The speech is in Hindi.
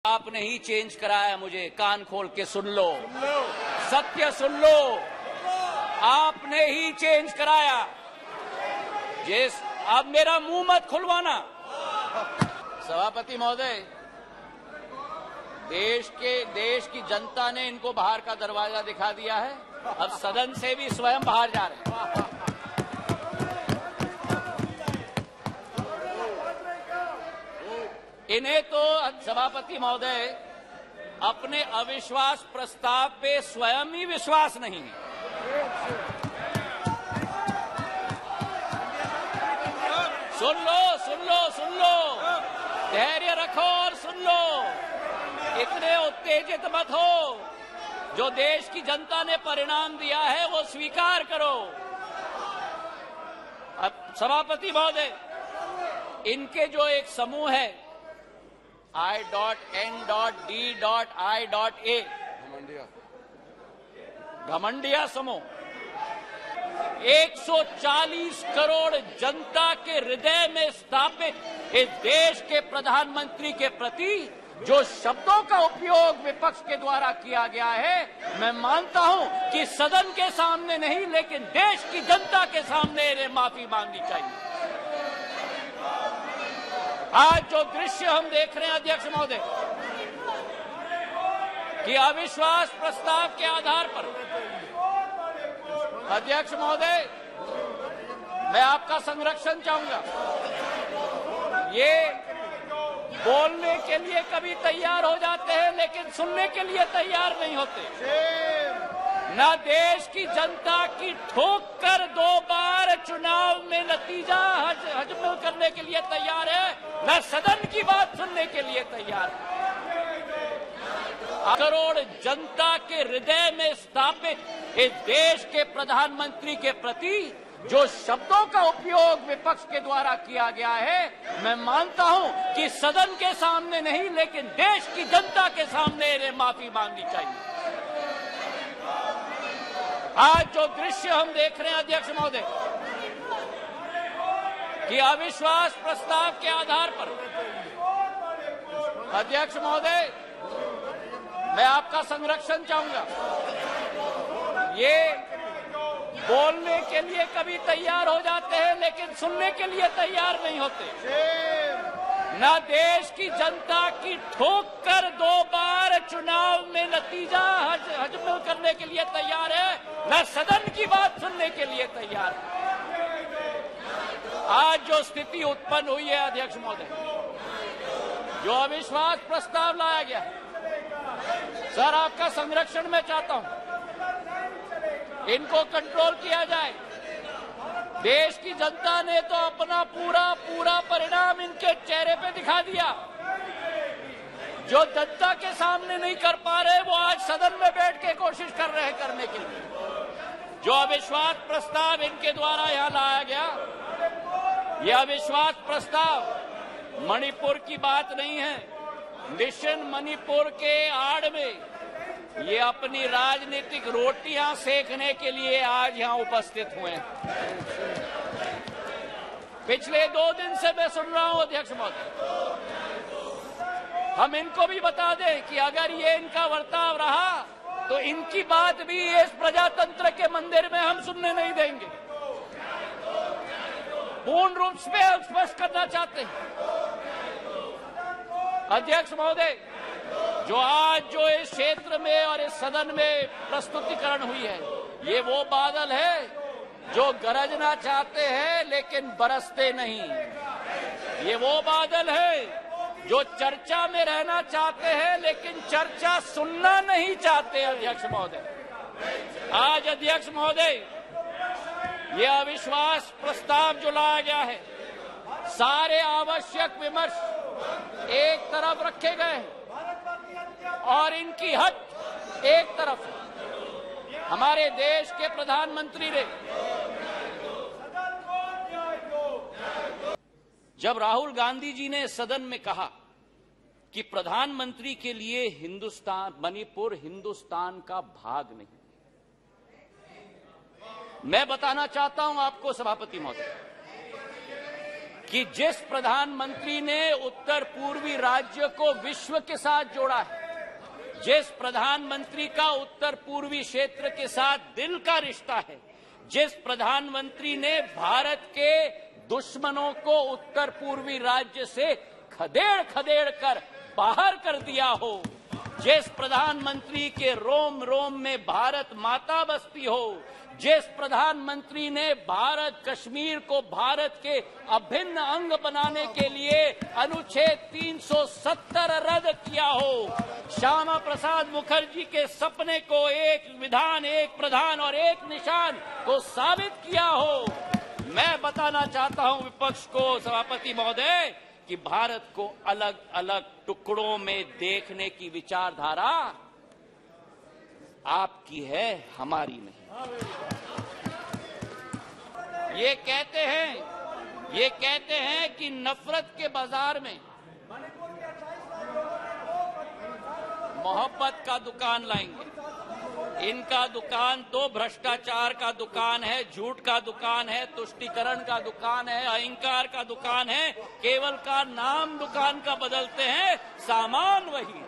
आपने ही चेंज कराया मुझे, कान खोल के सुन लो, सत्य सुन लो, आपने ही चेंज कराया। जिस अब मेरा मुंह मत खुलवाना। सभापति महोदय, देश की जनता ने इनको बाहर का दरवाजा दिखा दिया है, अब सदन से भी स्वयं बाहर जा रहे हैं। इन्हें तो सभापति महोदय अपने अविश्वास प्रस्ताव पे स्वयं ही विश्वास नहीं है। सुन लो, सुन लो, सुन लो, धैर्य रखो और सुन लो, इतने उत्तेजित मत हो। जो देश की जनता ने परिणाम दिया है वो स्वीकार करो। अब सभापति महोदय, इनके जो एक समूह है I.N.D.I.A घमंडिया समूह 140 करोड़ जनता के हृदय में स्थापित इस देश के प्रधानमंत्री के प्रति जो शब्दों का उपयोग विपक्ष के द्वारा किया गया है, मैं मानता हूं कि सदन के सामने नहीं लेकिन देश की जनता के सामने इन्हें माफी मांगनी चाहिए। आज जो दृश्य हम देख रहे हैं अध्यक्ष महोदय, कि अविश्वास प्रस्ताव के आधार पर, अध्यक्ष महोदय मैं आपका संरक्षण चाहूंगा। ये बोलने के लिए कभी तैयार हो जाते हैं लेकिन सुनने के लिए तैयार नहीं होते। ना देश की जनता की ठोक कर 2 बार चुनाव में नतीजा हजम करने के लिए तैयार है, न सदन की बात सुनने के लिए तैयार है। करोड़ जनता के हृदय में स्थापित इस देश के प्रधानमंत्री के प्रति जो शब्दों का उपयोग विपक्ष के द्वारा किया गया है, मैं मानता हूं कि सदन के सामने नहीं लेकिन देश की जनता के सामने इन्हें माफी मांगनी चाहिए। आज जो दृश्य हम देख रहे हैं अध्यक्ष महोदय, कि अविश्वास प्रस्ताव के आधार पर, अध्यक्ष महोदय मैं आपका संरक्षण चाहूंगा। ये बोलने के लिए कभी तैयार हो जाते हैं लेकिन सुनने के लिए तैयार नहीं होते। ना देश की जनता की ठोक कर 2 बार चुनाव में नतीजा हजम करने के लिए तैयार है, न सदन की बात सुनने के लिए तैयार है। आज जो स्थिति उत्पन्न हुई है अध्यक्ष महोदय, जो अविश्वास प्रस्ताव लाया गया है, सर आपका संरक्षण मैं चाहता हूं, इनको कंट्रोल किया जाए। देश की जनता ने तो अपना पूरा परिणाम इनके चेहरे पे दिखा दिया। जो जनता के सामने नहीं कर पा रहे वो आज सदन में बैठ के कोशिश कर रहे हैं करने के लिए। जो अविश्वास प्रस्ताव इनके द्वारा यहां लाया गया, यह अविश्वास प्रस्ताव मणिपुर की बात नहीं है। मिशन मणिपुर के आड़ में ये अपनी राजनीतिक रोटियां सेकने के लिए आज यहां उपस्थित हुए हैं। पिछले 2 दिन से मैं सुन रहा हूं अध्यक्ष महोदय, हम इनको भी बता दें कि अगर ये इनका बर्ताव रहा तो इनकी बात भी इस प्रजातंत्र के मंदिर में हम सुनने नहीं देंगे। पूर्ण रूप से स्पष्ट करना चाहते हैं अध्यक्ष महोदय, जो इस क्षेत्र में और इस सदन में प्रस्तुतिकरण हुई है, ये वो बादल है जो गरजना चाहते हैं लेकिन बरसते नहीं। ये वो बादल है जो चर्चा में रहना चाहते हैं लेकिन चर्चा सुनना नहीं चाहते। अध्यक्ष महोदय, आज अध्यक्ष महोदय ये अविश्वास प्रस्ताव जो लाया गया है, सारे आवश्यक विमर्श एक तरफ रखे गए हैं और इनकी हट एक तरफ। हमारे देश के प्रधानमंत्री ने जब राहुल गांधी जी ने सदन में कहा कि प्रधानमंत्री के लिए मणिपुर हिंदुस्तान का भाग नहीं, मैं बताना चाहता हूं आपको सभापति महोदय, कि जिस प्रधानमंत्री ने उत्तर पूर्वी राज्य को विश्व के साथ जोड़ा है, जिस प्रधानमंत्री का उत्तर पूर्वी क्षेत्र के साथ दिल का रिश्ता है, जिस प्रधानमंत्री ने भारत के दुश्मनों को उत्तर पूर्वी राज्य से खदेड़ खदेड़ कर बाहर कर दिया हो, जिस प्रधानमंत्री के रोम रोम में भारत माता बसती हो, जिस प्रधानमंत्री ने भारत कश्मीर को भारत के अभिन्न अंग बनाने के लिए अनुच्छेद 370 रद्द किया हो, श्यामा प्रसाद मुखर्जी के सपने को एक विधान, एक प्रधान और एक निशान को साबित किया हो। मैं बताना चाहता हूं विपक्ष को, सभापति महोदय, कि भारत को अलग अलग टुकड़ों में देखने की विचारधारा आपकी है, हमारी नहीं। ये कहते हैं कि नफरत के बाजार में मोहब्बत का दुकान लाएंगे। इनका दुकान तो भ्रष्टाचार का दुकान है, झूठ का दुकान है, तुष्टीकरण का दुकान है, अहंकार का दुकान है। केवल का नाम दुकान का बदलते हैं, सामान वही है।